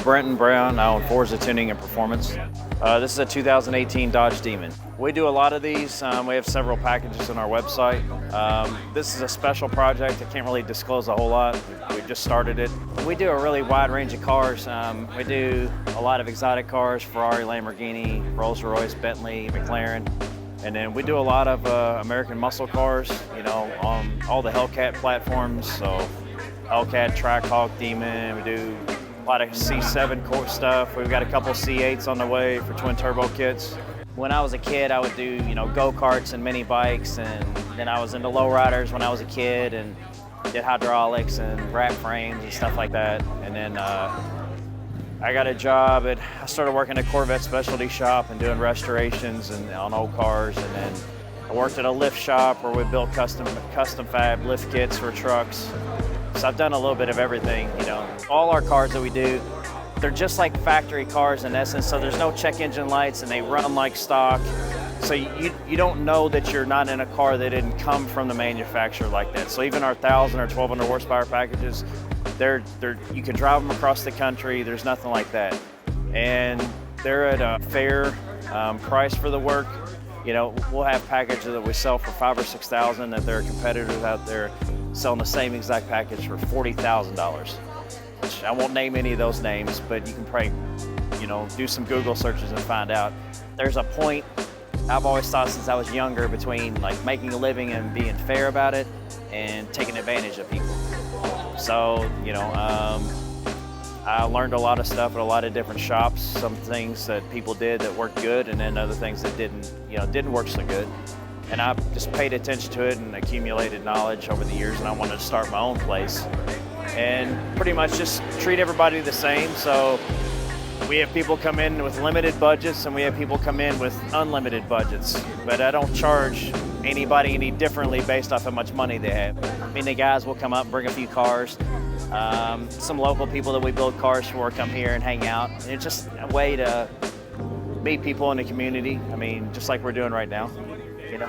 Brenton Brown. I own Forza Tuning and Performance. This is a 2018 Dodge Demon. We do a lot of these. We have several packages on our website. This is a special project. I can't really disclose a whole lot. We just started it. We do a really wide range of cars. We do a lot of exotic cars, Ferrari, Lamborghini, Rolls-Royce, Bentley, McLaren. And then we do a lot of American muscle cars, you know, on all the Hellcat platforms. So Hellcat, Trackhawk, Demon. We do a lot of C7 core stuff. We've got a couple C8s on the way for twin turbo kits. When I was a kid, I would do, you know, go-karts and mini bikes, and then I was into lowriders when I was a kid and did hydraulics and wrap frames and stuff like that. And then I got a job I started working at a Corvette specialty shop and doing restorations and on old cars. And then I worked at a lift shop where we built custom fab lift kits for trucks. So I've done a little bit of everything, you know. All our cars that we do, they're just like factory cars in essence, so there's no check engine lights and they run like stock. So you don't know that you're not in a car that didn't come from the manufacturer like that. So even our 1,000 or 1,200 horsepower packages, you can drive them across the country, there's nothing like that. And they're at a fair price for the work. You know, we'll have packages that we sell for $5,000 or $6,000 that there are competitors out there selling the same exact package for $40,000. Which I won't name any of those names, but you can probably, you know, do some Google searches and find out. There's a point I've always thought since I was younger between like making a living and being fair about it and taking advantage of people. So, you know, I learned a lot of stuff at a lot of different shops, some things that people did that worked good and then other things that didn't work so good. And I just paid attention to it and accumulated knowledge over the years, and I wanted to start my own place and pretty much just treat everybody the same. So we have people come in with limited budgets and we have people come in with unlimited budgets, but I don't charge anybody any differently based off how much money they have. I mean, the guys will come up and bring a few cars. Some local people that we build cars for come here and hang out. And it's just a way to meet people in the community. I mean, just like we're doing right now, you know.